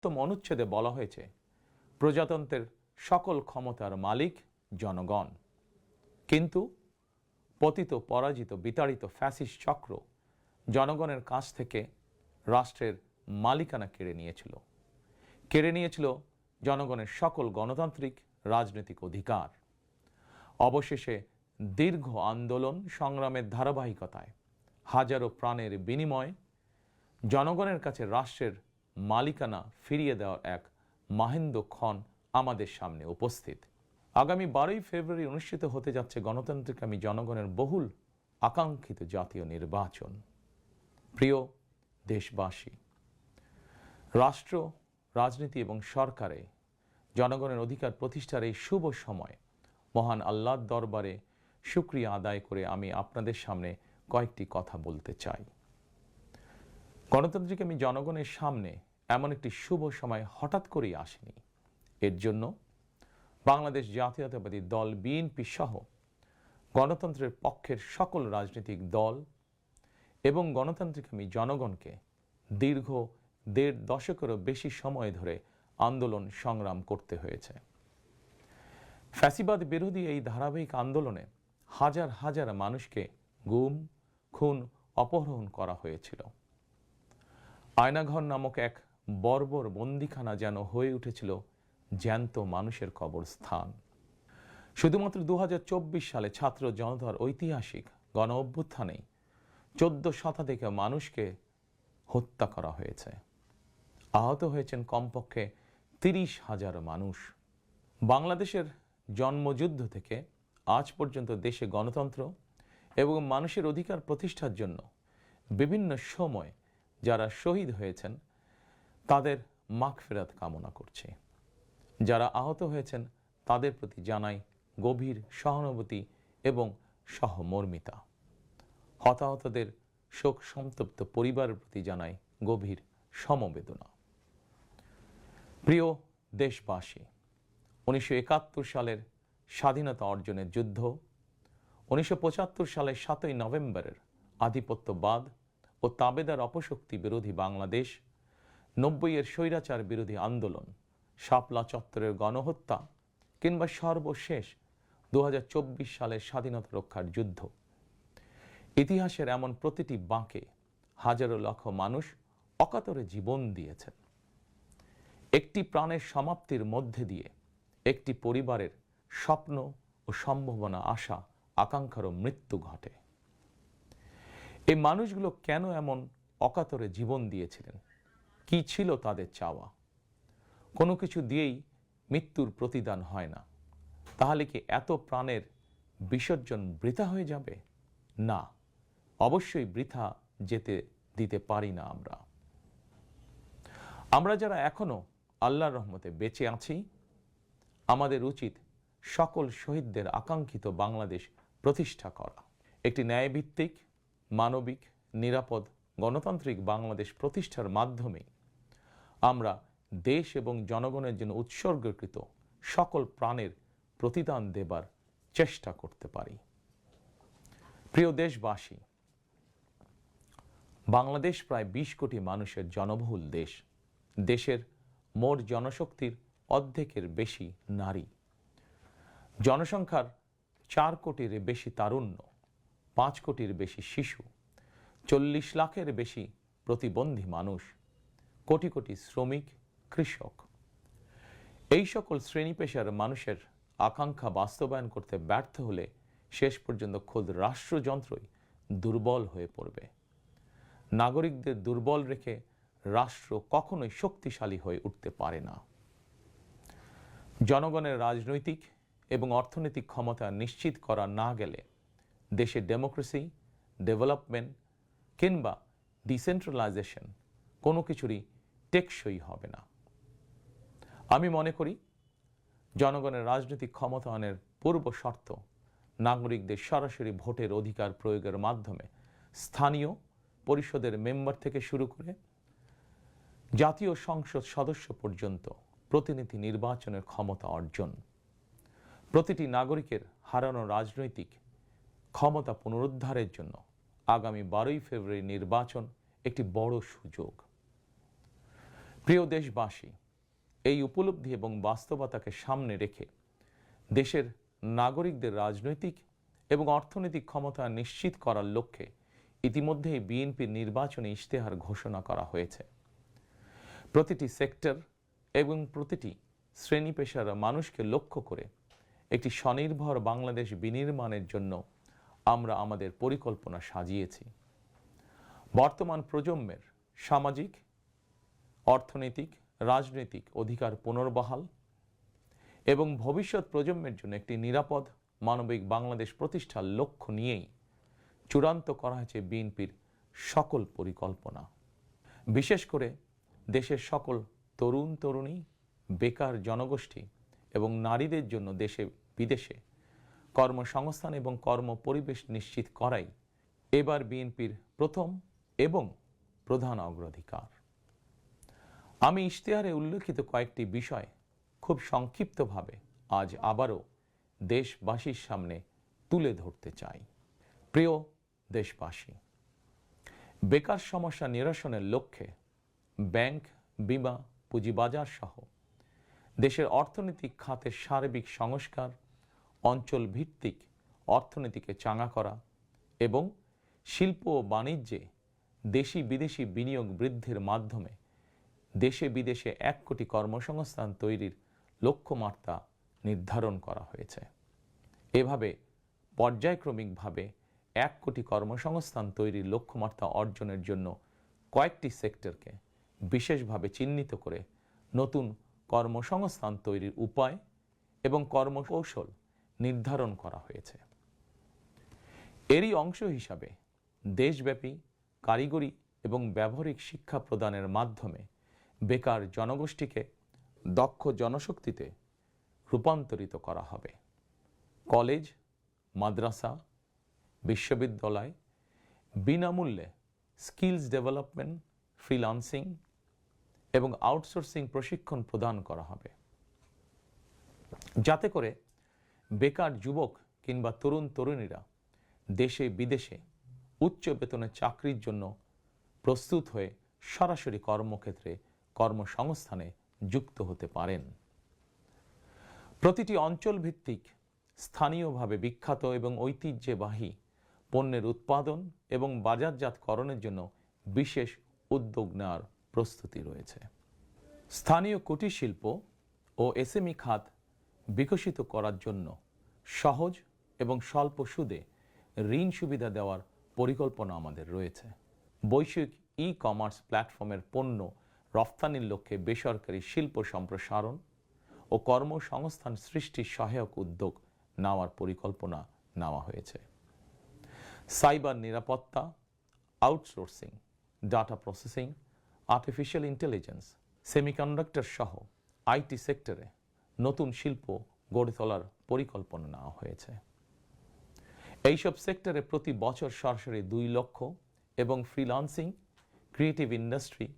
অনুচ্ছেদে বলা হয়েছে প্রজাতন্ত্রের সকল ক্ষমতার মালিক জনগণ। কিন্তু পতিত পরাজিত বিতাড়িত ফ্যাসিস্ট চক্র জনগণের কাছ থেকে রাষ্ট্রের মালিকানা কেড়ে নিয়েছিল জনগণের সকল গণতান্ত্রিক রাজনৈতিক অধিকার। অবশেষে দীর্ঘ আন্দোলন সংগ্রামের ধারাবাহিকতায় হাজারো প্রাণের বিনিময়ে জনগণের কাছে রাষ্ট্রের মালিকানা ফিরিয়ে দেওয়ার এক মাহেন্দ্রক্ষণ আমাদের সামনে উপস্থিত। আগামী 12ই ফেব্রুয়ারি অনুষ্ঠিত হতে যাচ্ছে গণতান্ত্রিকামী জনগণের বহুল আকাঙ্ক্ষিত জাতীয় নির্বাচন। প্রিয় দেশবাসী, রাষ্ট্র, রাজনীতি এবং সরকারে জনগণের অধিকার প্রতিষ্ঠার এই শুভ সময় মহান আল্লাহর দরবারে শুকরিয়া আদায় করে আমি আপনাদের সামনে কয়েকটি কথা বলতে চাই। গণতান্ত্রিকামী জনগণের সামনে এমন একটি শুভ সময় হঠাৎ করেই আসেনি। এর জন্য বাংলাদেশ জাতীয়তাবাদী দল বিএনপি সহ গণতন্ত্রের পক্ষের সকল রাজনৈতিক দল এবং গণতান্ত্রিকামী জনগণকে দীর্ঘ 1.5 দশকেরও বেশি সময় ধরে আন্দোলন সংগ্রাম করতে হয়েছে। ফ্যাসিবাদ বিরোধী এই ধারাবাহিক আন্দোলনে হাজার হাজার মানুষকে গুম, খুন, অপহরণ করা হয়েছিল। আয়নাঘর নামক এক বর্বর বন্দিখানা যেন হয়ে উঠেছিল জ্যান্ত মানুষের কবরস্থান। শুধুমাত্র 2024 সালে ছাত্র জনতার ঐতিহাসিক গণ অভ্যুত্থানেই 14 শতাধিক মানুষকে হত্যা করা হয়েছে। আহত হয়েছেন কমপক্ষে 30,000 মানুষ। বাংলাদেশের জন্মযুদ্ধ থেকে আজ পর্যন্ত দেশে গণতন্ত্র এবং মানুষের অধিকার প্রতিষ্ঠার জন্য বিভিন্ন সময় যারা শহীদ হয়েছেন তাদের মাগফিরাত কামনা করছি। যারা আহত হয়েছেন তাদের প্রতি জানাই গভীর সহানুভূতি এবং সহমর্মিতা। হতাহতদের শোক সন্তপ্ত পরিবারের প্রতি জানাই গভীর সমবেদনা। প্রিয় দেশবাসী, 1971 সালের স্বাধীনতা অর্জনের যুদ্ধ, 1975 সালের 7ই নভেম্বরের আধিপত্যবাদ ও তাবেদার অপশক্তি বিরোধী বাংলাদেশ, 90-এর স্বৈরাচার বিরোধী আন্দোলন, শাপলা চত্বরের গণহত্যা কিংবা সর্বশেষ 2024 সালের স্বাধীনতা রক্ষার যুদ্ধ, ইতিহাসের এমন প্রতিটি বাঁকে হাজারো লক্ষ মানুষ অকাতরে জীবন দিয়েছেন। একটি প্রাণের সমাপ্তির মধ্যে দিয়ে একটি পরিবারের স্বপ্ন ও সম্ভাবনা, আশা আকাঙ্ক্ষারও মৃত্যু ঘটে। এই মানুষগুলো কেন এমন অকাতরে জীবন দিয়েছিলেন? কি ছিল তাদের চাওয়া? কোনো কিছু দিয়েই মৃত্যুর প্রতিদান হয় না। তাহলে কি এত প্রাণের বিসর্জন বৃথা হয়ে যাবে? না, অবশ্যই বৃথা যেতে দিতে পারি না। আমরা যারা এখনো আল্লাহর রহমতে বেঁচে আছি, আমাদের উচিত সকল শহীদদের আকাঙ্ক্ষিত বাংলাদেশ প্রতিষ্ঠা করা। একটি ন্যায়ভিত্তিক, মানবিক, নিরাপদ, গণতান্ত্রিক বাংলাদেশ প্রতিষ্ঠার মাধ্যমে আমরা দেশ এবং জনগণের জন্য উৎসর্গকৃত সকল প্রাণের প্রতিদান দেবার চেষ্টা করতে পারি। প্রিয় দেশবাসী, বাংলাদেশ প্রায় 20 কোটি মানুষের জনবহুল দেশ। দেশের মোট জনশক্তির অর্ধেকের বেশি নারী। জনসংখ্যার 4 কোটির বেশি তারুণ্য, 5 কোটির বেশি শিশু, 40 লাখের বেশি প্রতিবন্ধী মানুষ, কোটি কোটি শ্রমিক, কৃষক। এই সকল শ্রেণী পেশার মানুষের আকাঙ্ক্ষা বাস্তবায়ন করতে ব্যর্থ হলে শেষ পর্যন্ত খোদ রাষ্ট্রযন্ত্রই দুর্বল হয়ে পড়বে। নাগরিকদের দুর্বল রেখে রাষ্ট্র কখনোই শক্তিশালী হয়ে উঠতে পারে না। জনগণের রাজনৈতিক এবং অর্থনৈতিক ক্ষমতা নিশ্চিত করা না গেলে দেশে ডেমোক্রেসি, ডেভেলপমেন্ট কিংবা ডিসেন্ট্রালাইজেশন কোনো কিছুরই টেকসই হবে না। আমি মনে করি জনগণের রাজনৈতিক ক্ষমতায়নের পূর্ব শর্ত নাগরিকদের সরাসরি ভোটের অধিকার প্রয়োগের মাধ্যমে স্থানীয় পরিষদের মেম্বার থেকে শুরু করে জাতীয় সংসদ সদস্য পর্যন্ত প্রতিনিধি নির্বাচনের ক্ষমতা অর্জন। প্রতিটি নাগরিকের হারানো রাজনৈতিক ক্ষমতা পুনরুদ্ধারের জন্য আগামী 12ই ফেব্রুয়ারি নির্বাচন একটি বড় সুযোগ। প্রিয় দেশবাসী, এই উপলব্ধি এবং বাস্তবতাকে সামনে রেখে দেশের নাগরিকদের রাজনৈতিক এবং অর্থনৈতিক ক্ষমতা নিশ্চিত করার লক্ষ্যে ইতিমধ্যেই বিএনপির নির্বাচনী ইশতেহার ঘোষণা করা হয়েছে। প্রতিটি সেক্টর এবং প্রতিটি শ্রেণী পেশার মানুষকে লক্ষ্য করে একটি স্বনির্ভর বাংলাদেশ বিনির্মাণের জন্য আমরা আমাদের পরিকল্পনা সাজিয়েছি। বর্তমান প্রজন্মের সামাজিক, অর্থনৈতিক, রাজনৈতিক অধিকার পুনর্বহাল এবং ভবিষ্যৎ প্রজন্মের জন্য একটি নিরাপদ মানবিক বাংলাদেশ প্রতিষ্ঠার লক্ষ্য নিয়েই চূড়ান্ত করা হয়েছে বিএনপির সকল পরিকল্পনা। বিশেষ করে দেশের সকল তরুণ তরুণী, বেকার জনগোষ্ঠী এবং নারীদের জন্য দেশে বিদেশে কর্মসংস্থান এবং কর্মপরিবেশ নিশ্চিত করাই এবার বিএনপির প্রথম এবং প্রধান অগ্রাধিকার। আমি ইশতেহারে উল্লেখিত কয়েকটি বিষয় খুব সংক্ষিপ্তভাবে আজ আবারও দেশবাসীর সামনে তুলে ধরতে চাই। প্রিয় দেশবাসী, বেকার সমস্যা নিরসনের লক্ষ্যে ব্যাংক, বিমা, পুঁজিবাজার সহ দেশের অর্থনৈতিক খাতের সার্বিক সংস্কার, অঞ্চল ভিত্তিক অর্থনীতিকে চাঙা করা এবং শিল্প ও বাণিজ্যে দেশি বিদেশি বিনিয়োগ বৃদ্ধির মাধ্যমে দেশে বিদেশে 1 কোটি কর্মসংস্থান তৈরির লক্ষ্যমাত্রা নির্ধারণ করা হয়েছে। এভাবে পর্যায়ক্রমিকভাবে 1 কোটি কর্মসংস্থান তৈরির লক্ষ্যমাত্রা অর্জনের জন্য কয়েকটি সেক্টরকে বিশেষভাবে চিহ্নিত করে নতুন কর্মসংস্থান তৈরির উপায় এবং কর্মকৌশল নির্ধারণ করা হয়েছে। এরই অংশ হিসাবে দেশব্যাপী কারিগরি এবং ব্যবহারিক শিক্ষা প্রদানের মাধ্যমে বেকার জনগোষ্ঠীকে দক্ষ জনশক্তিতে রূপান্তরিত করা হবে। কলেজ, মাদ্রাসা, বিশ্ববিদ্যালয় বিনামূল্যে স্কিলস ডেভেলপমেন্ট, ফ্রিল্যান্সিং এবং আউটসোর্সিং প্রশিক্ষণ প্রদান করা হবে, যাতে করে বেকার যুবক কিংবা তরুণ তরুণীরা দেশে বিদেশে উচ্চ বেতনের চাকরির জন্য প্রস্তুত হয়ে সরাসরি কর্মক্ষেত্রে কর্মসংস্থানে যুক্ত হতে পারেন। প্রতিটি অঞ্চল ভিত্তিক স্থানীয়ভাবে বিখ্যাত এবং ঐতিহ্যবাহী পণ্যের উৎপাদন এবং বাজারজাতকরণের জন্য বিশেষ উদ্যোগ নেওয়ার প্রস্তুতি রয়েছে। স্থানীয় কুটির শিল্প ও এসএমই খাত বিকশিত করার জন্য সহজ এবং স্বল্প সুদে ঋণ সুবিধা দেওয়ার পরিকল্পনা আমাদের রয়েছে। বৈশ্বিক ই-কমার্স প্ল্যাটফর্মের পণ্য রফতানির লক্ষ্যে বেসরকারি শিল্প সম্প্রসারণ ও কর্মসংস্থান সৃষ্টির সহায়ক উদ্যোগ নেওয়ার পরিকল্পনা নেওয়া হয়েছে। সাইবার নিরাপত্তা, outsourcing, data processing, artificial intelligence, semiconductor সহ আইটি সেক্টরে নতুন শিল্প গড়ে তোলার পরিকল্পনা নেওয়া হয়েছে। এইসব সেক্টরে প্রতি বছর সরাসরি 2 লক্ষ এবং ফ্রিল্যান্সিং, ক্রিয়েটিভ ইন্ডাস্ট্রি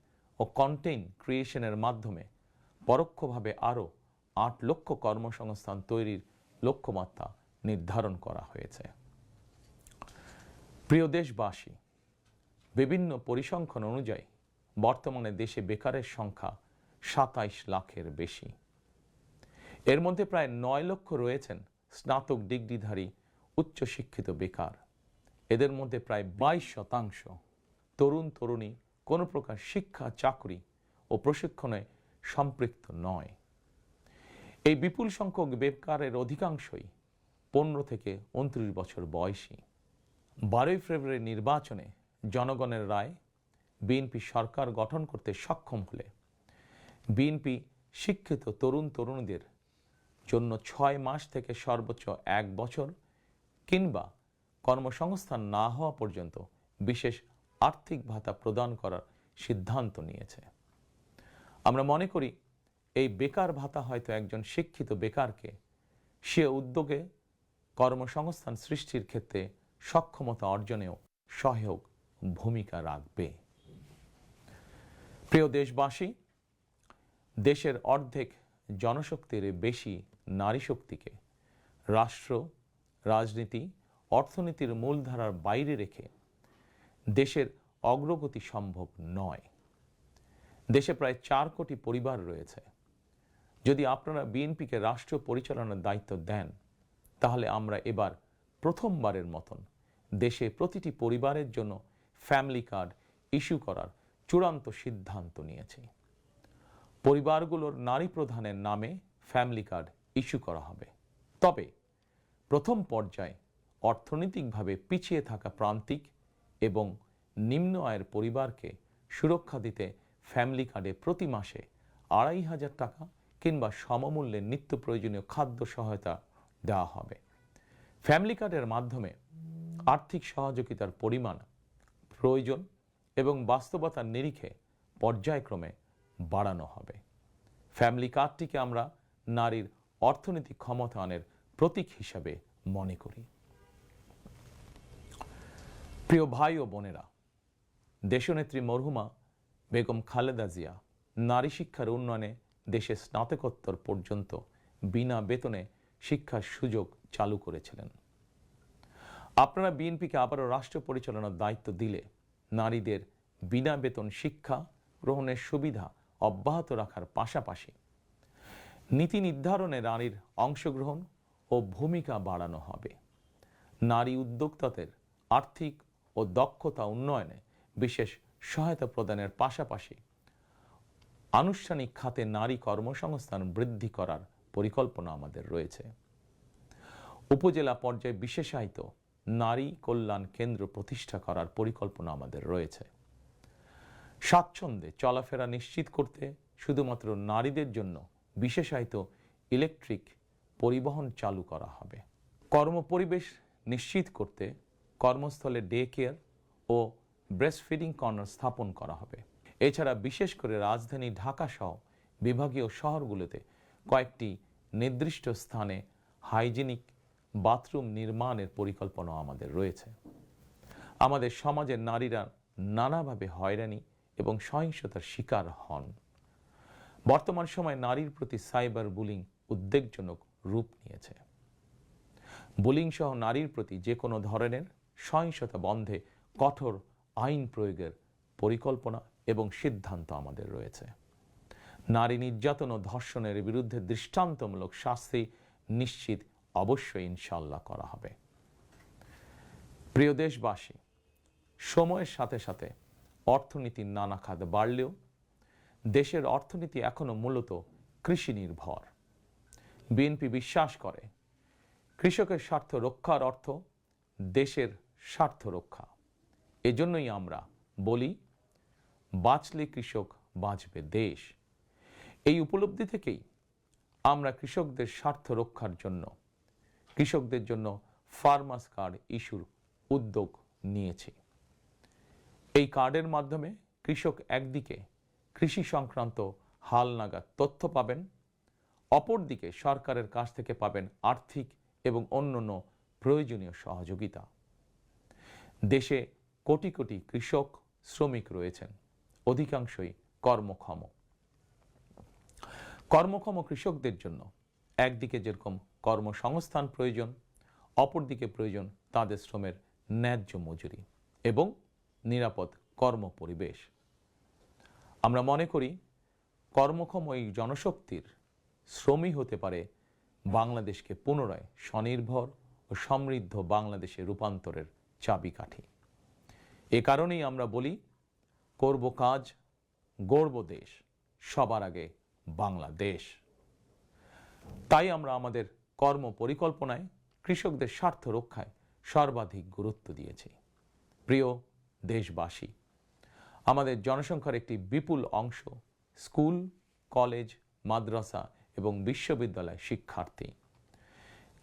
ও কন্টেন্ট ক্রিয়েশনের মাধ্যমে পরোক্ষভাবে আরও 8 লক্ষ কর্মসংস্থান তৈরির লক্ষ্যমাত্রা নির্ধারণ করা হয়েছে। প্রিয় দেশবাসী, বিভিন্ন পরিসংখ্যান অনুযায়ী বর্তমানে দেশে বেকারের সংখ্যা 27 লাখের বেশি। এর মধ্যে প্রায় 9 লক্ষ রয়েছেন স্নাতক ডিগ্রিধারী উচ্চশিক্ষিত বেকার। এদের মধ্যে প্রায় 22% তরুণ তরুণী কোনো প্রকার শিক্ষা, চাকরি ও প্রশিক্ষণে সম্পৃক্ত নয়। এই বিপুল সংখ্যক বেকারের অধিকাংশই 15 থেকে 29 বছর বয়সী। 12 ফেব্রুয়ারি নির্বাচনে জনগণের রায় বিএনপি সরকার গঠন করতে সক্ষম হলে বিএনপি শিক্ষিত তরুণ তরুণীদের জন্য 6 মাস থেকে সর্বোচ্চ 1 বছর কিংবা কর্মসংস্থান না হওয়া পর্যন্ত বিশেষ আর্থিক ভাতা প্রদান করার সিদ্ধান্ত নিয়েছে। আমরা মনে করি এই বেকার ভাতা হয়তো একজন শিক্ষিত বেকারকে সে উদ্যোগে কর্মসংস্থান সৃষ্টির ক্ষেত্রে সক্ষমতা অর্জনেও সহায়ক ভূমিকা রাখবে। প্রিয় দেশবাসী, দেশের অর্ধেক জনশক্তির বেশি নারী শক্তিকে রাষ্ট্র, রাজনীতি, অর্থনীতির মূলধারার বাইরে রেখে দেশের অগ্রগতি সম্ভব নয়। দেশে প্রায় 4 কোটি পরিবার রয়েছে। যদি আপনারা বিএনপিকে রাষ্ট্র পরিচালনার দায়িত্ব দেন, তাহলে আমরা এবার প্রথমবারের মতন দেশে প্রতিটি পরিবারের জন্য ফ্যামিলি কার্ড ইস্যু করার চূড়ান্ত সিদ্ধান্ত নিয়েছি। পরিবারগুলোর নারী প্রধানের নামে ফ্যামিলি কার্ড ইস্যু করা হবে। তবে প্রথম পর্যায়ে অর্থনৈতিকভাবে পিছিয়ে থাকা প্রান্তিক এবং নিম্ন আয়ের পরিবারকে সুরক্ষা দিতে ফ্যামিলি কার্ডে প্রতি মাসে 2,500 টাকা কিংবা সমমূল্যের নিত্য প্রয়োজনীয় খাদ্য সহায়তা দেওয়া হবে। ফ্যামিলি কার্ডের মাধ্যমে আর্থিক সহযোগিতার পরিমাণ, প্রয়োজন এবং বাস্তবতার নিরিখে পর্যায়ক্রমে বাড়ানো হবে। ফ্যামিলি কার্ডটিকে আমরা নারীর অর্থনৈতিক ক্ষমতায়নের প্রতীক হিসাবে মনে করি। প্রিয় ভাই ও বোনেরা, দেশনেত্রী মরহুমা বেগম খালেদা জিয়া নারী শিক্ষার উন্নয়নে দেশে স্নাতকোত্তর পর্যন্ত বিনা বেতনে শিক্ষার সুযোগ চালু করেছিলেন। আপনারা বিএনপিকে আবারও রাষ্ট্র পরিচালনার দায়িত্ব দিলে নারীদের বিনা বেতন শিক্ষা গ্রহণের সুবিধা অব্যাহত রাখার পাশাপাশি নীতি নির্ধারণে নারীর অংশগ্রহণ ও ভূমিকা বাড়ানো হবে। নারী উদ্যোক্তাদের আর্থিক ও দক্ষতা উন্নয়নে বিশেষ সহায়তা প্রদানের পাশাপাশি আনুষ্ঠানিক খাতে নারী কর্মসংস্থান বৃদ্ধি করার পরিকল্পনা আমাদের রয়েছে। উপজেলা পর্যায়ে বিশেষায়িত নারী কল্যাণ কেন্দ্র প্রতিষ্ঠা করার পরিকল্পনা আমাদের রয়েছে। স্বাচ্ছন্দ্যে চলাফেরা নিশ্চিত করতে শুধুমাত্র নারীদের জন্য বিশেষায়িত ইলেকট্রিক পরিবহন চালু করা হবে। কর্মপরিবেশ নিশ্চিত করতে কর্মস্থলে ডে কেয়ার ও ব্রেস্ট ফিডিং কর্নার স্থাপন করা হবে। এছাড়া বিশেষ করে রাজধানী ঢাকা সহ বিভাগীয় শহরগুলোতে কয়েকটি নির্দিষ্ট স্থানে হাইজিনিক বাথরুম নির্মাণের পরিকল্পনা আমাদের রয়েছে। আমাদের সমাজের নারীরা নানাভাবে হয়রানি এবং সহিংসতার শিকার হন। বর্তমান সময়ে নারীর প্রতি সাইবার বুলিং উদ্বেগজনক রূপ নিয়েছে। বুলিং সহ নারীর প্রতি যে কোনো ধরনের সহিংসতা বন্ধে কঠোর আইন প্রয়োগের পরিকল্পনা এবং সিদ্ধান্ত আমাদের রয়েছে। নারী নির্যাতন ও ধর্ষণের বিরুদ্ধে দৃষ্টান্তমূলক শাস্তি নিশ্চিত অবশ্যই ইনশাআল্লাহ করা হবে। প্রিয় দেশবাসী, সময়ের সাথে সাথে অর্থনীতির নানা খাত বাড়লেও দেশের অর্থনীতি এখনো মূলত কৃষি নির্ভর। বিএনপি বিশ্বাস করে কৃষকের স্বার্থ রক্ষার অর্থ দেশের স্বার্থ রক্ষা। এজন্যই আমরা বলি, বাঁচলে কৃষক বাঁচবে দেশ। এই উপলব্ধি থেকেই আমরা কৃষকদের স্বার্থ রক্ষার জন্য কৃষকদের জন্য ফার্মার্স কার্ড ইস্যুর উদ্যোগ নিয়েছি। এই কার্ডের মাধ্যমে কৃষক একদিকে কৃষি সংক্রান্ত হালনাগাদ তথ্য পাবেন, অপরদিকে সরকারের কাছ থেকে পাবেন আর্থিক এবং অন্যান্য প্রয়োজনীয় সহযোগিতা। দেশে কোটি কোটি কৃষক শ্রমিক রয়েছেন, অধিকাংশই কর্মক্ষম। কর্মক্ষম কৃষকদের জন্য একদিকে যেরকম কর্মসংস্থান প্রয়োজন, অপরদিকে প্রয়োজন তাদের শ্রমের ন্যায্য মজুরি এবং নিরাপদ কর্মপরিবেশ। আমরা মনে করি কর্মক্ষম এই জনশক্তির শ্রমই হতে পারে বাংলাদেশকে পুনরায় স্বনির্ভর ও সমৃদ্ধ বাংলাদেশে রূপান্তরের চাবিকাঠি। এ কারণেই আমরা বলি, করব কাজ, গড়ব দেশ, সবার আগে বাংলাদেশ। তাই আমরা আমাদের কর্ম পরিকল্পনায় কৃষকদের স্বার্থ রক্ষায় সর্বাধিক গুরুত্ব দিয়েছি। প্রিয় দেশবাসী, আমাদের জনসংখ্যার একটি বিপুল অংশ স্কুল, কলেজ, মাদ্রাসা এবং বিশ্ববিদ্যালয় শিক্ষার্থী।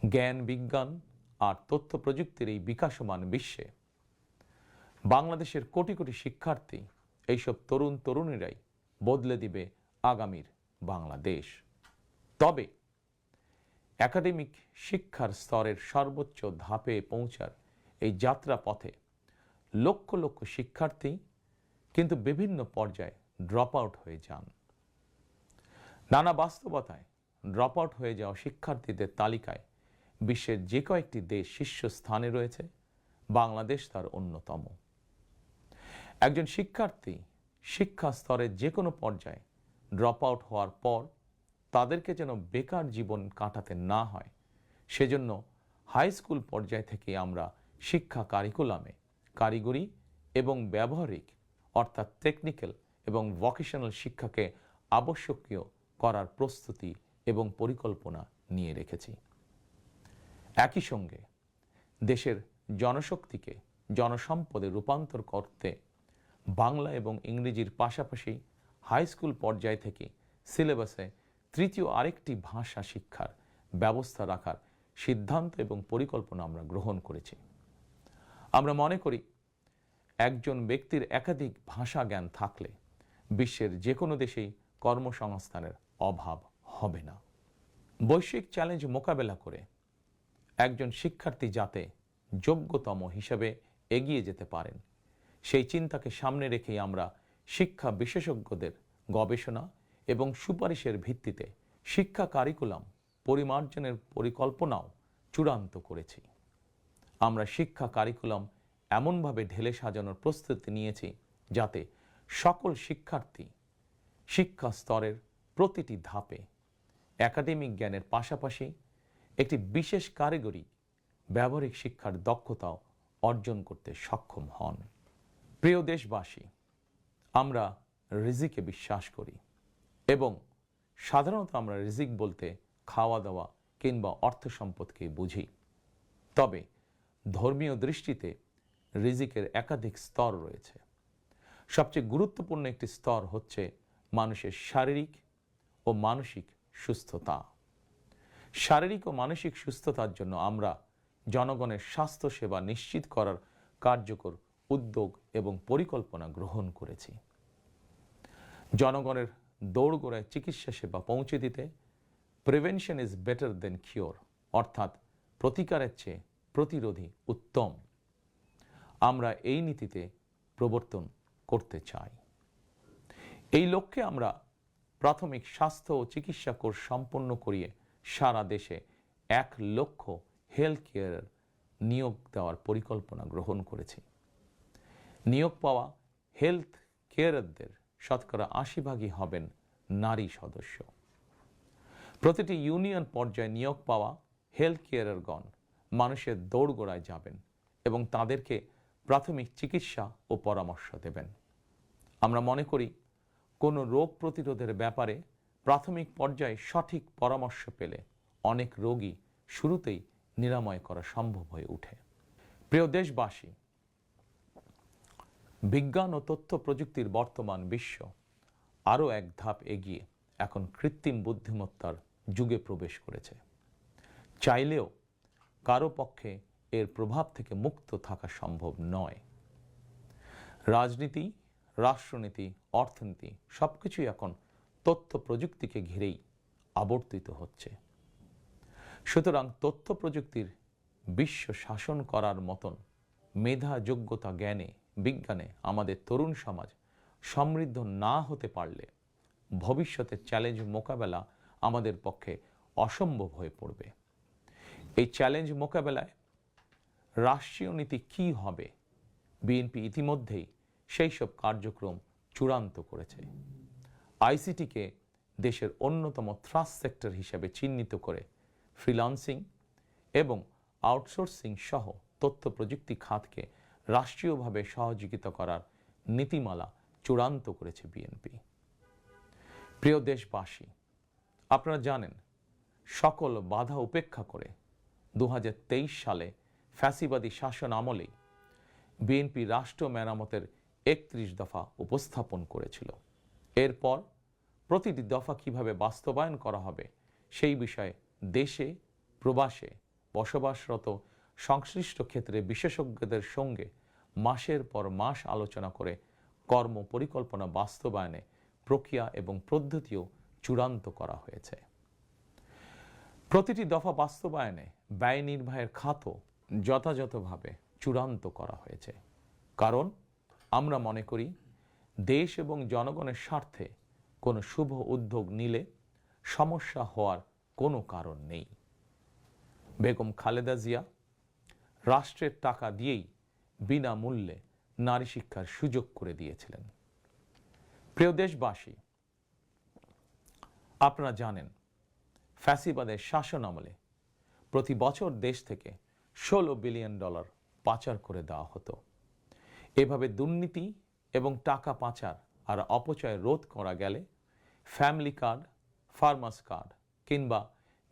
জ্ঞান, বিজ্ঞান আর তথ্য প্রযুক্তির এই বিকাশমান বিশ্বে বাংলাদেশের কোটি কোটি শিক্ষার্থী, এইসব তরুণ তরুণীরাই বদলে দিবে আগামীর বাংলাদেশ। তবে একাডেমিক শিক্ষার স্তরের সর্বোচ্চ ধাপে পৌঁছার এই যাত্রা পথে লক্ষ লক্ষ শিক্ষার্থী কিন্তু বিভিন্ন পর্যায়ে ড্রপ আউট হয়ে যান। নানা বাস্তবতায় ড্রপ আউট হয়ে যাওয়া শিক্ষার্থীদের তালিকায় বিশ্বের যে কয়েকটি দেশ শীর্ষস্থানে রয়েছে, বাংলাদেশ তার অন্যতম। একজন শিক্ষার্থী শিক্ষা স্তরের যে কোনো পর্যায়ে ড্রপ আউট হওয়ার পর তাদেরকে যেন বেকার জীবন কাটাতে না হয়, সেজন্য হাই স্কুল পর্যায় থেকে আমরা শিক্ষা কারিকুলামে কারিগরি এবং ব্যবহারিক অর্থাৎ টেকনিক্যাল এবং ভোকেশনাল শিক্ষাকে আবশ্যকীয় করার প্রস্তুতি এবং পরিকল্পনা নিয়ে রেখেছি। একই সঙ্গে দেশের জনশক্তিকে জনসম্পদে রূপান্তর করতে বাংলা এবং ইংরেজির পাশাপাশি হাই স্কুল পর্যায় থেকে সিলেবাসে তৃতীয় আরেকটি ভাষা শিক্ষার ব্যবস্থা রাখার সিদ্ধান্ত এবং পরিকল্পনা আমরা গ্রহণ করেছি। আমরা মনে করি একজন ব্যক্তির একাধিক ভাষা জ্ঞান থাকলে বিশ্বের যে কোনো দেশেই কর্মসংস্থানের অভাব হবে না। বৈশ্বিক চ্যালেঞ্জ মোকাবেলা করে একজন শিক্ষার্থী যাতে যোগ্যতম হিসেবে এগিয়ে যেতে পারেন, সেই চিন্তাকে সামনে রেখেই আমরা শিক্ষা বিশেষজ্ঞদের গবেষণা এবং সুপারিশের ভিত্তিতে শিক্ষা কারিকুলাম পরিমার্জনের পরিকল্পনাও চূড়ান্ত করেছি। আমরা শিক্ষা কারিকুলাম এমনভাবে ঢেলে সাজানোর প্রস্তুতি নিয়েছি যাতে সকল শিক্ষার্থী শিক্ষা স্তরের প্রতিটি ধাপে একাডেমিক জ্ঞানের পাশাপাশি একটি বিশেষ কারিগরি ব্যবহারিক শিক্ষার দক্ষতাও অর্জন করতে সক্ষম হন। প্রিয় দেশবাসী, আমরা রিজিকে বিশ্বাস করি এবং সাধারণত আমরা রিজিক বলতে খাওয়া দাওয়া কিংবা অর্থ সম্পদকে বুঝি। তবে ধর্মীয় দৃষ্টিতে রিজিকের একাধিক স্তর রয়েছে। সবচেয়ে গুরুত্বপূর্ণ একটি স্তর হচ্ছে মানুষের শারীরিক ও মানসিক সুস্থতা। শারীরিক ও মানসিক সুস্থতার জন্য আমরা জনগণের স্বাস্থ্য সেবা নিশ্চিত করার কার্যকর উদ্যোগ এবং পরিকল্পনা গ্রহণ করেছি। জনগণের দৌড়গোড়ায় চিকিৎসা সেবা পৌঁছে দিতে prevention is better then cure, অর্থাৎ প্রতিকারের চেয়ে প্রতিরোধী উত্তম, আমরা এই নীতিতে প্রবর্তন করতে চাই। এই লক্ষ্যে আমরা প্রাথমিক স্বাস্থ্য ও চিকিৎসা কোর্স সম্পন্ন করিয়ে সারা দেশে 1 লক্ষ হেলথ কেয়ার নিয়োগ দেওয়ার পরিকল্পনা গ্রহণ করেছি। নিয়োগ পাওয়া হেলথ কেয়ারদের শতকরা 80% হবেন নারী সদস্য। প্রতিটি ইউনিয়ন পর্যায়ে নিয়োগ পাওয়া হেলথ কেয়ারগণ মানুষের দৌড়গোড়ায় যাবেন এবং তাদেরকে প্রাথমিক চিকিৎসা ও পরামর্শ দেবেন। আমরা মনে করি কোনো রোগ প্রতিরোধের ব্যাপারে প্রাথমিক পর্যায়ে সঠিক পরামর্শ পেলে অনেক রোগী শুরুতেই নিরাময় করা সম্ভব হয়ে ওঠে। প্রিয় দেশবাসী, বিজ্ঞান ও তথ্য প্রযুক্তির বর্তমান বিশ্ব আরও এক ধাপ এগিয়ে এখন কৃত্রিম বুদ্ধিমত্তার যুগে প্রবেশ করেছে। চাইলেও কারো পক্ষে এর প্রভাব থেকে মুক্ত থাকা সম্ভব নয়। রাজনীতি, রাষ্ট্রনীতি, অর্থনীতি সবকিছুই এখন তথ্য প্রযুক্তিকে ঘিরেই আবর্তিত হচ্ছে। সুতরাং তথ্য প্রযুক্তির বিশ্ব শাসন করার মতন মেধা, যোগ্যতা, জ্ঞানে, বিজ্ঞানে আমাদের তরুণ সমাজ সমৃদ্ধ না হতে পারলে ভবিষ্যতের চ্যালেঞ্জ মোকাবেলা আমাদের পক্ষে অসম্ভব হয়ে পড়বে। এই চ্যালেঞ্জ মোকাবেলায় রাষ্ট্রীয় নীতি কী হবে, বিএনপি ইতিমধ্যেই সেই সব কার্যক্রম চূড়ান্ত করেছে। আইসিটিকে দেশের অন্যতম থ্রাস্ট সেক্টর হিসেবে চিহ্নিত করে ফ্রিল্যান্সিং এবং আউটসোর্সিং সহ তথ্য প্রযুক্তি খাতকে রাষ্ট্রীয়ভাবে সহযোগিতা করার নীতিমালা চূড়ান্ত করেছে বিএনপি। প্রিয় দেশবাসী, আপনারা জানেন সকল বাধা উপেক্ষা করে 2023 সালে ফ্যাসিবাদী শাসন আমলেই বিএনপি রাষ্ট্র মেরামতের 31 দফা উপস্থাপন করেছিল। এরপর প্রতিটি দফা কিভাবে বাস্তবায়ন করা হবে সেই বিষয়ে দেশে প্রবাসে বসবাসরত সংশ্লিষ্ট ক্ষেত্রে বিশেষজ্ঞদের সঙ্গে মাসের পর মাস আলোচনা করে কর্ম পরিকল্পনা বাস্তবায়নে প্রক্রিয়া এবং পদ্ধতিও চূড়ান্ত করা হয়েছে। প্রতিটি দফা বাস্তবায়নে ব্যয় নির্বাহের খাতও যথাযথভাবে চূড়ান্ত করা হয়েছে। কারণ আমরা মনে করি দেশ এবং জনগণের স্বার্থে কোনো শুভ উদ্যোগ নিলে সমস্যা হওয়ার কোনো কারণ নেই। বেগম খালেদা জিয়া রাষ্ট্রের টাকা দিয়েই বিনামূল্যে নারী শিক্ষার সুযোগ করে দিয়েছিলেন। প্রিয় দেশবাসী, আপনারা জানেন ফ্যাসিবাদের শাসন আমলে প্রতি বছর দেশ থেকে $16 বিলিয়ন পাচার করে দেওয়া হতো। এভাবে দুর্নীতি এবং টাকা পাচার আর অপচয় রোধ করা গেলে ফ্যামিলি কার্ড, ফার্মার্স কার্ড কিংবা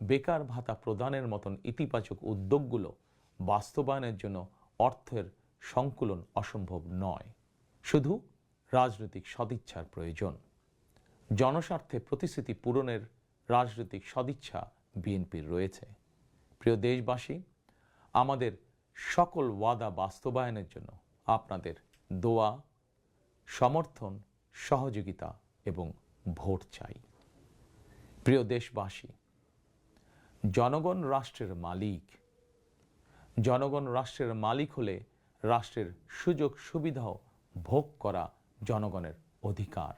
বেকার ভাতা প্রদানের মতন ইতিবাচক উদ্যোগগুলো বাস্তবায়নের জন্য অর্থের সংকুলন অসম্ভব নয়। শুধু রাজনৈতিক সদিচ্ছার প্রয়োজন। জনস্বার্থে প্রতিশ্রুতি পূরণের রাজনৈতিক সদিচ্ছা বিএনপির রয়েছে। প্রিয় দেশবাসী, আমাদের সকল ওয়াদা বাস্তবায়নের জন্য আপনাদের দোয়া, সমর্থন, সহযোগিতা এবং ভোট চাই। প্রিয় দেশবাসী, জনগণ রাষ্ট্রের মালিক। জনগণ রাষ্ট্রের মালিক হলে রাষ্ট্রের সুযোগ সুবিধাও ভোগ করা জনগণের অধিকার।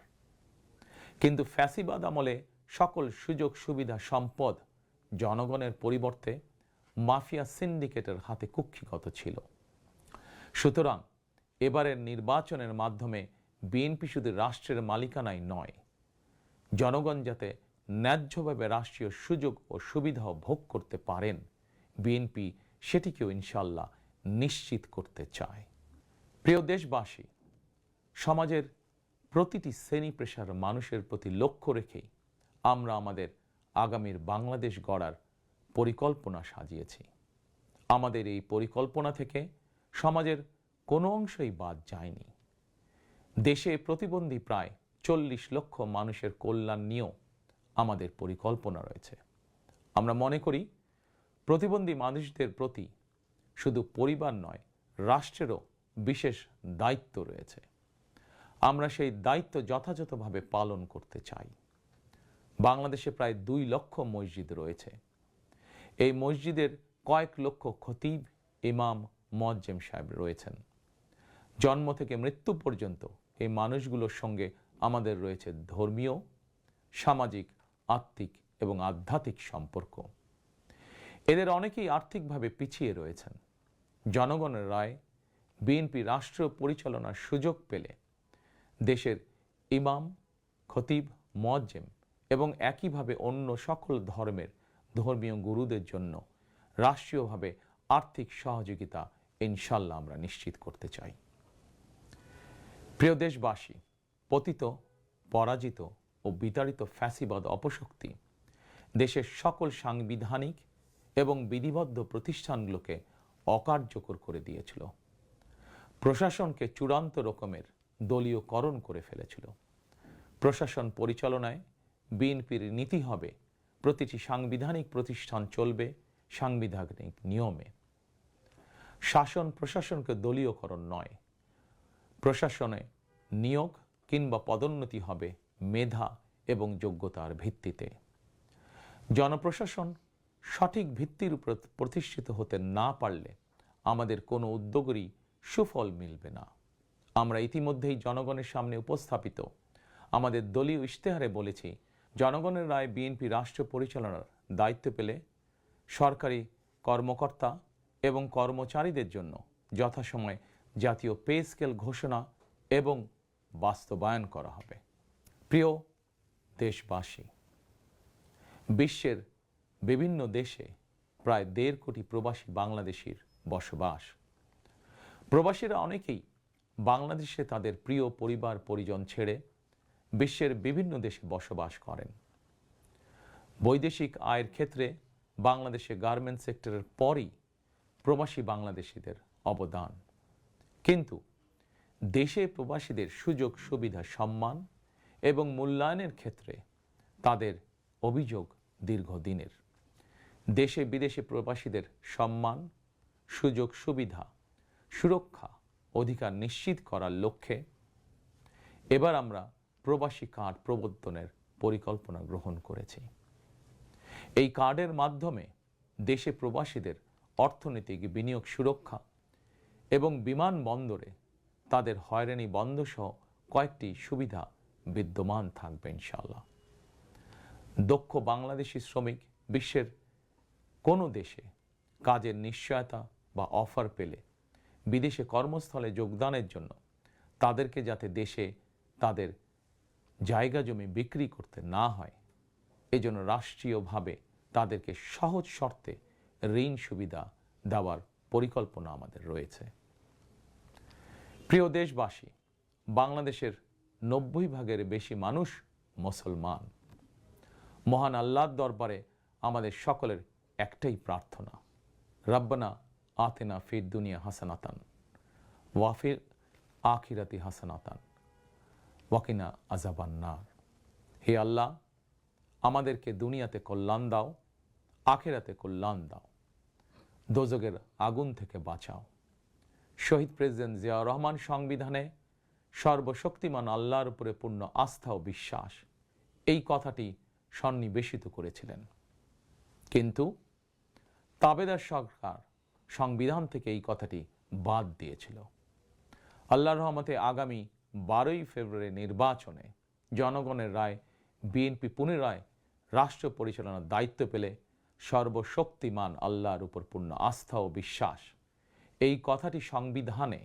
কিন্তু ফ্যাসিবাদ আমলে সকল সুযোগ সুবিধা সম্পদ জনগণের পরিবর্তে মাফিয়া সিন্ডিকেটের হাতে কুক্ষিগত ছিল। সুতরাং এবারের নির্বাচনের মাধ্যমে বিএনপি শুধু রাষ্ট্রের মালিকানাই নয়, জনগণ যাতে ন্যায্যভাবে রাষ্ট্রীয় সুযোগ ও সুবিধাও ভোগ করতে পারেন, বিএনপি সেটিকেও ইনশাল্লাহ নিশ্চিত করতে চায়। প্রিয় দেশবাসী, সমাজের প্রতিটি শ্রেণী পেশার মানুষের প্রতি লক্ষ্য রেখেই আমরা আমাদের আগামীর বাংলাদেশ গড়ার পরিকল্পনা সাজিয়েছি। আমাদের এই পরিকল্পনা থেকে সমাজের কোনো অংশই বাদ যায়নি। দেশে প্রতিবন্ধী প্রায় 40 লক্ষ মানুষের কল্যাণ নিয়েও আমাদের পরিকল্পনা রয়েছে। আমরা মনে করি প্রতিবন্ধী মানুষদের প্রতি শুধু পরিবার নয়, রাষ্ট্রেরও বিশেষ দায়িত্ব রয়েছে। আমরা সেই দায়িত্ব যথাযথভাবে পালন করতে চাই। বাংলাদেশে প্রায় 2 লক্ষ মসজিদ রয়েছে। এই মসজিদের কয়েক লক্ষ খতিব, ইমাম, মুয়াজ্জিম সাহেব রয়েছেন। জন্ম থেকে মৃত্যু পর্যন্ত এই মানুষগুলোর সঙ্গে আমাদের রয়েছে ধর্মীয়, সামাজিক, আত্মিক এবং আধ্যাত্মিক সম্পর্ক। এদের অনেকেই আর্থিকভাবে পিছিয়ে রয়েছেন। জনগণের রায় বিএনপি রাষ্ট্র পরিচালনার সুযোগ পেলে দেশের ইমাম, খতিব, মুয়াজ্জিম এবং একইভাবে অন্য সকল ধর্মের ধর্মীয় গুরুদের জন্য রাষ্ট্রীয়ভাবে আর্থিক সহযোগিতা ইনশাল্লাহ আমরা নিশ্চিত করতে চাই। প্রিয় দেশবাসী, পতিত, পরাজিত ও বিতাড়িত ফ্যাসিবাদ অপশক্তি দেশের সকল সাংবিধানিক এবং বিধিবদ্ধ প্রতিষ্ঠানগুলোকে অকার্যকর করে দিয়েছিল। প্রশাসনকে চূড়ান্ত রকমের দলীয়করণ করে ফেলেছিল। প্রশাসন পরিচালনায় বিএনপির নীতি হবে প্রতিটি সাংবিধানিক প্রতিষ্ঠান চলবে সাংবিধানিক নিয়মে। শাসন প্রশাসনকে দলীয়করণ নয়। প্রশাসনে নিয়োগ কিংবা পদোন্নতি হবে মেধা এবং যোগ্যতার ভিত্তিতে। জনপ্রশাসন সঠিক ভিত্তির উপর প্রতিষ্ঠিত হতে না পারলে আমাদের কোনো উদ্যোগেরই সুফল মিলবে না। আমরা ইতিমধ্যেই জনগণের সামনে উপস্থাপিত আমাদের দলীয় ইশতেহারে বলেছি, জনগণের রায় বিএনপি রাষ্ট্র পরিচালনার দায়িত্ব পেলে সরকারি কর্মকর্তা এবং কর্মচারীদের জন্য যথাসময়ে জাতীয় পে স্কেল ঘোষণা এবং বাস্তবায়ন করা হবে। প্রিয় দেশবাসী, বিশ্বের বিভিন্ন দেশে প্রায় 1.5 কোটি প্রবাসী বাংলাদেশির বসবাস। প্রবাসীরা অনেকেই বাংলাদেশে তাদের প্রিয় পরিবার পরিজন ছেড়ে বিশ্বের বিভিন্ন দেশে বসবাস করেন। বৈদেশিক আয়ের ক্ষেত্রে বাংলাদেশে গার্মেন্টস সেক্টরের পরই প্রবাসী বাংলাদেশিদের অবদান। কিন্তু দেশে প্রবাসীদের সুযোগ সুবিধা, সম্মান এবং মূল্যায়নের ক্ষেত্রে তাদের অভিযোগ দীর্ঘদিনের। দেশে বিদেশে প্রবাসীদের সম্মান, সুযোগ সুবিধা, সুরক্ষা, অধিকার নিশ্চিত করার লক্ষ্যে এবার আমরা প্রবাসী কার্ড প্রবর্তনের পরিকল্পনা গ্রহণ করেছি। এই কার্ডের মাধ্যমে দেশে প্রবাসীদের অর্থনৈতিক বিনিয়োগ সুরক্ষা এবং বিমানবন্দরে তাদের হয়রানি বন্ধ সহ কয়েকটি সুবিধা বিদ্যমান থাকবে ইনশাআল্লাহ। দক্ষ বাংলাদেশি শ্রমিক বিশ্বের কোনো দেশে কাজের নিশ্চয়তা বা অফার পেলে বিদেশে কর্মস্থলে যোগদানের জন্য তাদেরকে যাতে দেশে তাদের জায়গা জমি বিক্রি করতে না হয়, এজন্য রাষ্ট্রীয়ভাবে তাদেরকে সহজ শর্তে ঋণ সুবিধা দেওয়ার পরিকল্পনা আমাদের রয়েছে। প্রিয় দেশবাসী, বাংলাদেশের 90% বেশি মানুষ মুসলমান। মহান আল্লাহর দরবারে আমাদের সকলের একটাই প্রার্থনা, রব্বানা আতিনা ফিদ দুনিয়া হাসানাতান ওয়া ফিল আখিরাতি হাসানাতান ওয়া কিনা আযাবান নার। হে আল্লাহ, আমাদেরকে দুনিয়াতে কল্যাণ দাও, আখিরাতে কল্যাণ দাও, দোজখের আগুন থেকে বাঁচাও। শহীদ প্রেসিডেন্ট জিয়াউর রহমান সংবিধানে সর্বশক্তিমান আল্লাহর উপরে পূর্ণ আস্থা ও বিশ্বাস, এই কথাটি সন্নিবেশিত করেছিলেন। কিন্তু তাবেদার সরকার সংবিধান থেকে এই কথাটি বাদ দিয়েছিল। আল্লাহর রহমতে আগামী 12ই ফেব্রুয়ারি নির্বাচনে জনগণের রায় বিএনপি পুনরায় রাষ্ট্র পরিচালনার দায়িত্ব পেলে সর্বশক্তিমান আল্লাহর উপর পূর্ণ আস্থা ও বিশ্বাস, এই কথাটি সংবিধানে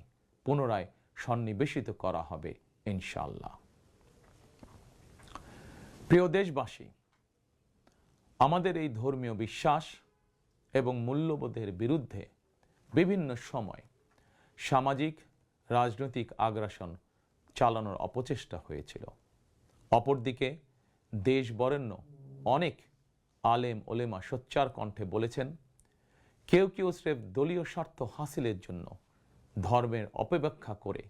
পুনরায় সন্নিবেশিত করা হবে ইনশাআল্লাহ। প্রিয় দেশবাসী, আমাদের এই ধর্মীয় বিশ্বাস এবং মূল্যবোধের বিরুদ্ধে বিভিন্ন সময় সামাজিক রাজনৈতিক আগ্রাসন চালানোর অপচেষ্টা হয়েছিল। অপরদিকে দেশ বরেণ্য অনেক আলেম ওলেমা সোচ্চার কণ্ঠে বলেছেন, কেউ কেউ স্রেফ দলীয় স্বার্থ হাসিলের জন্য ধর্মের অপব্যাখ্যা করে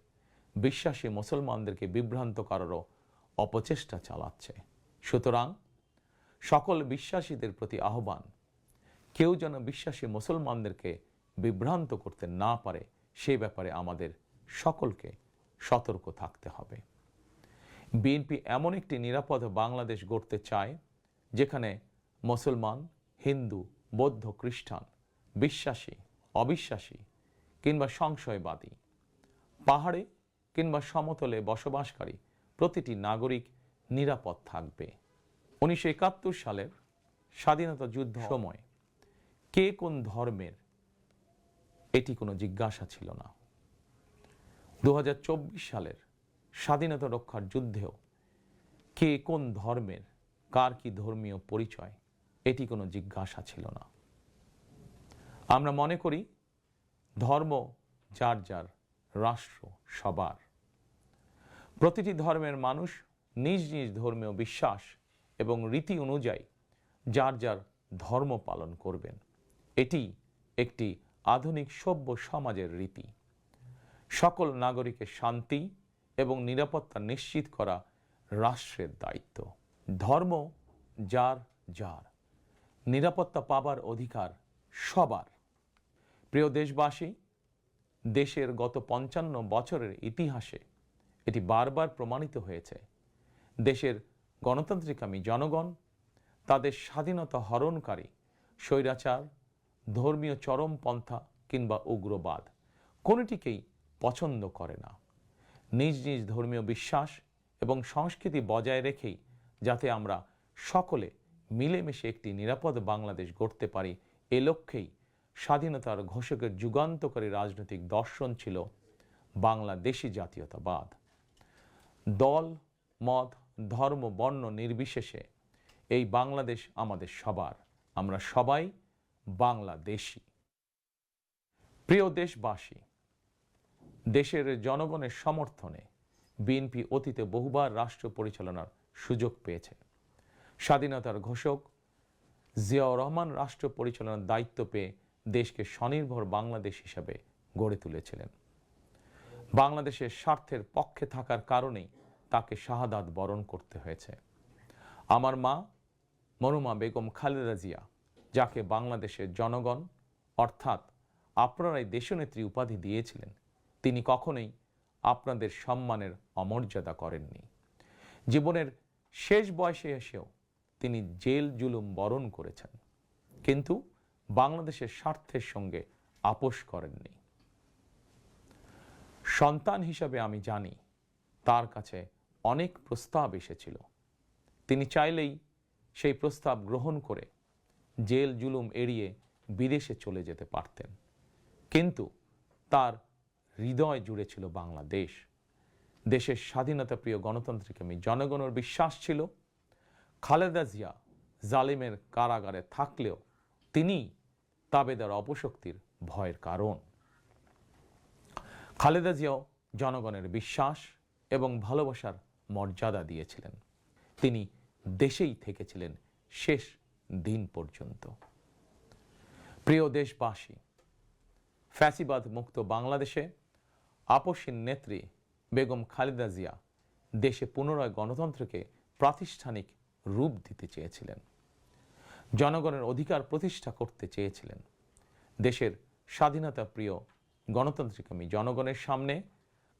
বিশ্বাসী মুসলমানদেরকে বিভ্রান্ত করারও অপচেষ্টা চালাচ্ছে। সুতরাং সকল বিশ্বাসীদের প্রতি আহ্বান, কেউ যেন বিশ্বাসী মুসলমানদেরকে বিভ্রান্ত করতে না পারে, সে ব্যাপারে আমাদের সকলকে সতর্ক থাকতে হবে। বিএনপি এমন একটি নিরাপদ বাংলাদেশ গড়তে চায় যেখানে মুসলমান, হিন্দু, বৌদ্ধ, খ্রিস্টান, বিশ্বাসী, অবিশ্বাসী কিংবা সংশয়বাদী, পাহাড়ে কিংবা সমতলে বসবাসকারী প্রতিটি নাগরিক নিরাপদ থাকবে। 1971 সালের স্বাধীনতা যুদ্ধ সময় কে কোন ধর্মের, এটি কোনো জিজ্ঞাসা ছিল না। 2024 সালের স্বাধীনতা রক্ষার যুদ্ধেও কে কোন ধর্মের, কার কি ধর্মীয় পরিচয়, এটি কোনো জিজ্ঞাসা ছিল না। আমরা মনে করি ধর্ম যার যার, রাষ্ট্র সবার। প্রতিটি ধর্মের মানুষ নিজ নিজ ধর্মীয় বিশ্বাস এবং রীতি অনুযায়ী যার যার ধর্ম পালন করবেন। এটি একটি আধুনিক সভ্য সমাজের রীতি। সকল নাগরিকের শান্তি এবং নিরাপত্তা নিশ্চিত করা রাষ্ট্রের দায়িত্ব। ধর্ম যার যার, নিরাপত্তা পাবার অধিকার সবার। প্রিয় দেশবাসী, দেশের গত 55 বছরের ইতিহাসে এটি বারবার প্রমাণিত হয়েছে, দেশের গণতান্ত্রিকামী জনগণ তাদের স্বাধীনতা হরণকারী স্বৈরাচার, ধর্মীয় চরমপন্থা কিংবা উগ্রবাদ কোনোটিকেই পছন্দ করে না। নিজ নিজ ধর্মীয় বিশ্বাস এবং সংস্কৃতি বজায় রেখেই যাতে আমরা সকলে মিলেমিশে একটি নিরাপদ বাংলাদেশ গড়তে পারি, এ লক্ষ্যেই স্বাধীনতার ঘোষকের যুগান্তকারী রাজনৈতিক দর্শন ছিল বাংলাদেশী জাতীয়তাবাদ। দল, মত, ধর্ম, বর্ণ নির্বিশেষে এই বাংলাদেশ আমাদের সবার, আমরা সবাই বাংলাদেশী। প্রিয় দেশবাসী, দেশের জনগণের সমর্থনে বিএনপি অতীতে বহুবার রাষ্ট্র পরিচালনার সুযোগ পেয়েছে। স্বাধীনতার ঘোষক জিয়াউর রহমান রাষ্ট্র পরিচালনার দায়িত্ব পেয়ে দেশকে স্বনির্ভর বাংলাদেশ হিসাবে গড়ে তুলেছিলেন। বাংলাদেশের স্বার্থের পক্ষে থাকার কারণেই তাকে শাহাদাত বরণ করতে হয়েছে। আমার মা মরহুমা বেগম খালেদা জিয়া, যাকে বাংলাদেশের জনগণ অর্থাৎ আপনারাই দেশনেত্রী উপাধি দিয়েছিলেন, তিনি কখনোই আপনাদের সম্মানের অমর্যাদা করেননি। জীবনের শেষ বয়সে এসেও তিনি জেল জুলুম বরণ করেছেন, কিন্তু বাংলাদেশের স্বার্থের সঙ্গে আপোষ করেননি। সন্তান হিসাবে আমি জানি তার কাছে অনেক প্রস্তাব এসেছিল। তিনি চাইলেই সেই প্রস্তাব গ্রহণ করে জেল জুলুম এড়িয়ে বিদেশে চলে যেতে পারতেন, কিন্তু তার হৃদয় জুড়ে ছিল বাংলাদেশ। দেশের স্বাধীনতা প্রিয় গণতন্ত্রকামী জনগণের বিশ্বাস ছিল খালেদা জিয়া জালিমের কারাগারে থাকলেও তিনি তাবেদার অপশক্তির ভয়ের কারণ। খালেদা জিয়াও জনগণের বিশ্বাস এবং ভালোবাসার মর্যাদা দিয়েছিলেন। তিনি দেশেই থেকেছিলেন শেষ দিন পর্যন্ত। প্রিয় দেশবাসী, ফ্যাসিবাদ মুক্ত বাংলাদেশে আপসীন নেত্রী বেগম খালেদা জিয়া দেশে পুনরায় গণতন্ত্রকে প্রাতিষ্ঠানিক রূপ দিতে চেয়েছিলেন, জনগণের অধিকার প্রতিষ্ঠা করতে চেয়েছিলেন। দেশের স্বাধীনতা প্রিয় গণতন্ত্রকামী জনগণের সামনে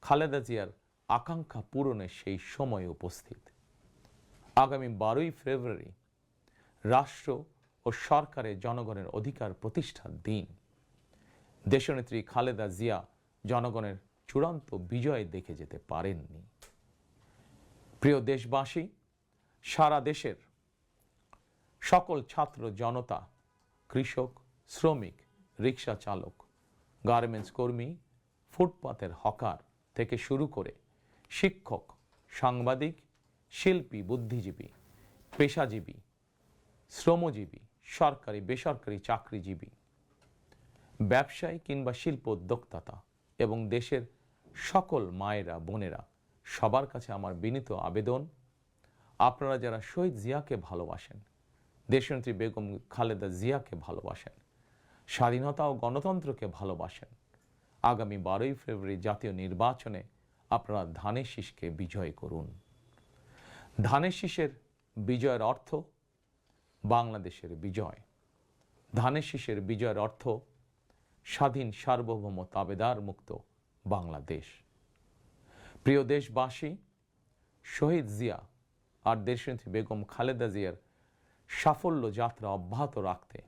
খালেদা জিয়ার আকাঙ্ক্ষা পূরণের সেই সময় উপস্থিত। আগামী 12ই ফেব্রুয়ারি রাষ্ট্র ও সরকারের জনগণের অধিকার প্রতিষ্ঠার দিন। দেশনেত্রী খালেদা জিয়া জনগণের চূড়ান্ত বিজয় দেখে যেতে পারেননি। প্রিয় দেশবাসী, সারা দেশের সকল ছাত্র জনতা, কৃষক, শ্রমিক, রিক্সা চালক, গার্মেন্টস কর্মী, ফুটপাতের হকার থেকে শুরু করে শিক্ষক, সাংবাদিক, শিল্পী, বুদ্ধিজীবী, পেশাজীবী, শ্রমজীবী, সরকারি বেসরকারি চাকরিজীবী, ব্যবসায়ী কিংবা শিল্প উদ্যোক্তা এবং দেশের সকল মায়েরা, বোনেরা, সবার কাছে আমার বিনীত আবেদন, আপনারা যারা শহীদ জিয়াকে ভালোবাসেন, দেশনেত্রী বেগম খালেদা জিয়াকে ভালোবাসেন, স্বাধীনতা ও গণতন্ত্রকে ভালোবাসেন, আগামী 12ই ফেব্রুয়ারি জাতীয় নির্বাচনে আপনারা ধানের শীষকে বিজয় করুন। ধানের শীষের বিজয়ের অর্থ বাংলাদেশের বিজয়। ধানের শীষের বিজয়ের অর্থ স্বাধীন, সার্বভৌম, তাবেদার মুক্ত বাংলাদেশ। প্রিয় দেশবাসী, শহীদ জিয়া আর দেশনেত্রী বেগম খালেদা জিয়ার সাফল্য যাত্রা অব্যাহত রাখতে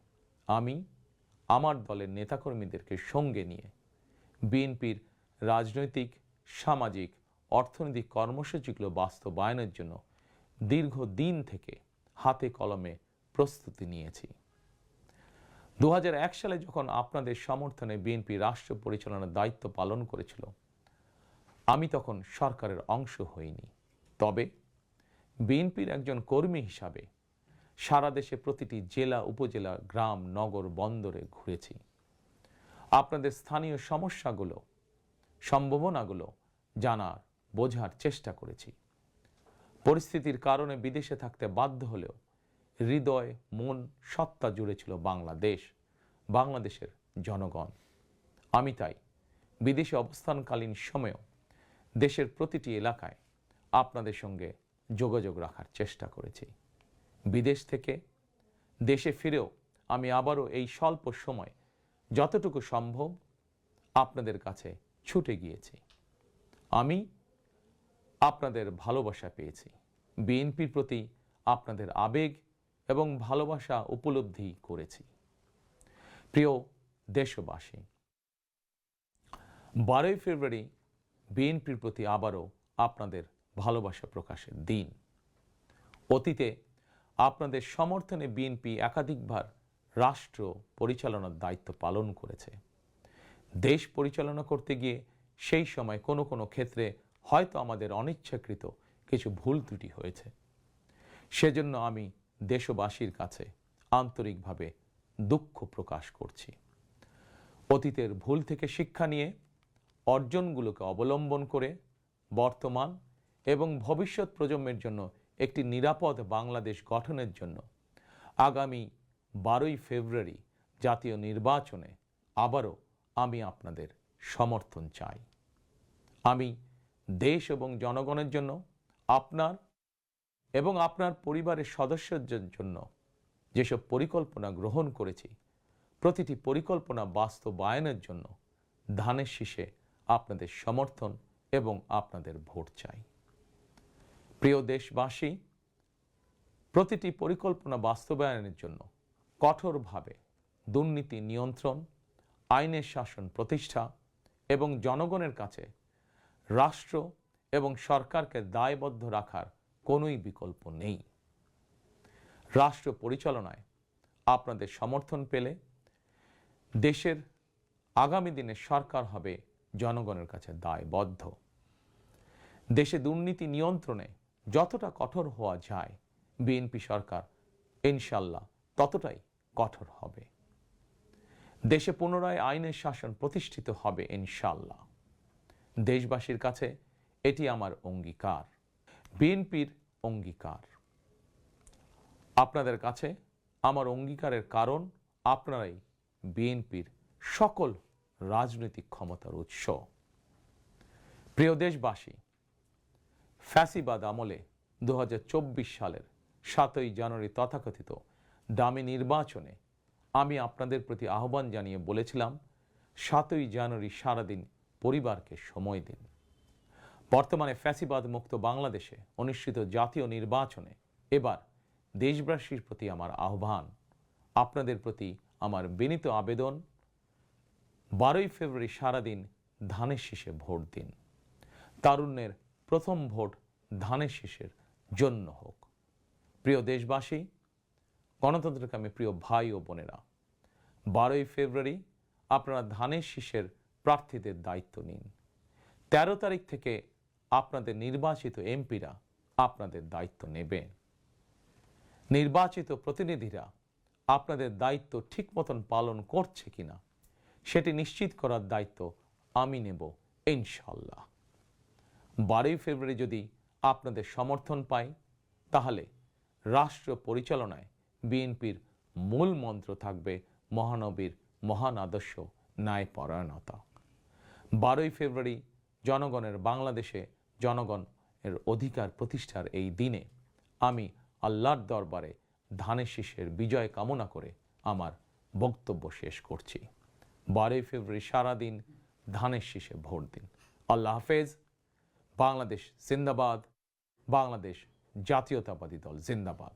আমি আমার দলের নেতাকর্মীদেরকে সঙ্গে নিয়ে বিএনপির রাজনৈতিক, সামাজিক, অর্থনৈতিক কর্মসূচিগুলো বাস্তবায়নের জন্য দীর্ঘদিন থেকে হাতে কলমে প্রস্তুতি নিয়েছি। 2001 সালে যখন আপনাদের সমর্থনে বিএনপি রাষ্ট্র পরিচালনার দায়িত্ব পালন করেছিল, আমি তখন সরকারের অংশ হইনি। তবে বিএনপির একজন কর্মী হিসাবে সারা দেশে প্রতিটি জেলা, উপজেলা, গ্রাম, নগর, বন্দরে ঘুরেছি। আপনাদের স্থানীয় সমস্যাগুলো, সম্ভাবনাগুলো জানার, বোঝার চেষ্টা করেছি। পরিস্থিতির কারণে বিদেশে থাকতে বাধ্য হলেও হৃদয়, মন, সত্তা জুড়ে ছিল বাংলাদেশ, বাংলাদেশের জনগণ। আমি তাই বিদেশে অবস্থানকালীন সময়েও দেশের প্রতিটি এলাকায় আপনাদের সঙ্গে যোগাযোগ রাখার চেষ্টা করেছি। বিদেশ থেকে দেশে ফিরেও আমি আবারও এই স্বল্প সময় যতটুকু সম্ভব আপনাদের কাছে ছুটে গিয়েছি। আমি আপনাদের ভালোবাসা পেয়েছি, বিএনপির প্রতি আপনাদের আবেগ এবং ভালোবাসা উপলব্ধি করেছি। প্রিয় দেশবাসী, 12ই ফেব্রুয়ারি বিএনপির প্রতি আবারও আপনাদের ভালোবাসা প্রকাশের দিন। অতীতে আপনাদের সমর্থনে বিএনপি একাধিকবার রাষ্ট্র পরিচালনার দায়িত্ব পালন করেছে। দেশ পরিচালনা করতে গিয়ে সেই সময় কোনো কোনো ক্ষেত্রে হয়তো আমাদের অনিচ্ছাকৃত কিছু ভুল ত্রুটি হয়েছে। সেজন্য আমি দেশবাসীর কাছে আন্তরিকভাবে দুঃখ প্রকাশ করছি। অতীতের ভুল থেকে শিক্ষা নিয়ে অর্জনগুলোকে অবলম্বন করে বর্তমান এবং ভবিষ্যৎ প্রজন্মের জন্য একটি নিরাপদ বাংলাদেশ গঠনের জন্য আগামী 12ই ফেব্রুয়ারি জাতীয় নির্বাচনে আবারও আমি আপনাদের সমর্থন চাই। আমি দেশ এবং জনগণের জন্য, আপনার এবং আপনার পরিবারের সদস্যদের জন্য যেসব পরিকল্পনা গ্রহণ করেছি, প্রতিটি পরিকল্পনা বাস্তবায়নের জন্য ধানের শীষে আপনাদের সমর্থন এবং আপনাদের ভোট চাই। প্রিয় দেশবাসী, প্রতিটি পরিকল্পনা বাস্তবায়নের জন্য কঠোরভাবে দুর্নীতি নিয়ন্ত্রণ, আইনের শাসন প্রতিষ্ঠা এবং জনগণের কাছে রাষ্ট্র এবং সরকারকে দায়বদ্ধ রাখার কোনোই বিকল্প নেই। রাষ্ট্র পরিচালনায় আপনাদের সমর্থন পেলে দেশের আগামী দিনে সরকার হবে জনগণের কাছে দায়বদ্ধ। দেশে দুর্নীতি নিয়ন্ত্রণে যতটা কঠোর হওয়া যায় বিএনপি সরকার ইনশাল্লাহ ততটাই কঠোর হবে। দেশে পুনরায় আইনের শাসন প্রতিষ্ঠিত হবে ইনশাল্লাহ। দেশবাসীর কাছে এটি আমার অঙ্গীকার, বিএনপির অঙ্গীকার। আপনাদের কাছে আমার অঙ্গীকারের কারণ আপনারাই বিএনপির সকল রাজনৈতিক ক্ষমতার উৎস। প্রিয় দেশবাসী, ফ্যাসিবাদ আমলে 2024 সালের 7ই জানুয়ারি তথাকথিত ডামি নির্বাচনে আমি আপনাদের প্রতি আহ্বান জানিয়ে বলেছিলাম 7ই জানুয়ারি সারাদিন পরিবারকে সময় দিন। বর্তমানে ফ্যাসিবাদ মুক্ত বাংলাদেশে অনুষ্ঠিত জাতীয় নির্বাচনে এবার দেশবাসীর প্রতি আমার আহ্বান, আপনাদের প্রতি আমার বিনীত আবেদন, 12ই ফেব্রুয়ারি সারাদিন ধানের শীষে ভোট দিন। তারুণ্যের প্রথম ভোট ধানের শীষের জন্য হোক। প্রিয় দেশবাসী, গণতন্ত্রকামী প্রিয় ভাই ও বোনেরা, 12ই ফেব্রুয়ারি আপনারা ধানের শীষের প্রার্থীদের দায়িত্ব নিন। 13 তারিখ থেকে আপনাদের নির্বাচিত এমপিরা আপনাদের দায়িত্ব নেবে। নির্বাচিত প্রতিনিধিরা আপনাদের দায়িত্ব ঠিক মতন পালন করছে কিনা সেটি নিশ্চিত করার দায়িত্ব আমি নেব ইনশাল্লাহ। 12ই ফেব্রুয়ারি যদি আপনাদের সমর্থন পাই তাহলে রাষ্ট্র পরিচালনায় বিএনপির মূল মন্ত্র থাকবে মহানবীর মহান আদর্শ ন্যায়পরায়ণতা। 12ই ফেব্রুয়ারি জনগণের বাংলাদেশে জনগণের অধিকার প্রতিষ্ঠার এই দিনে আমি আল্লাহর দরবারে ধানের শীষের বিজয় কামনা করে আমার বক্তব্য শেষ করছি। 12ই ফেব্রুয়ারি সারাদিন ধানের শীষে ভোট দিন। আল্লাহ হাফেজ। বাংলাদেশ জিন্দাবাদ। বাংলাদেশ জাতীয়তাবাদী দল জিন্দাবাদ।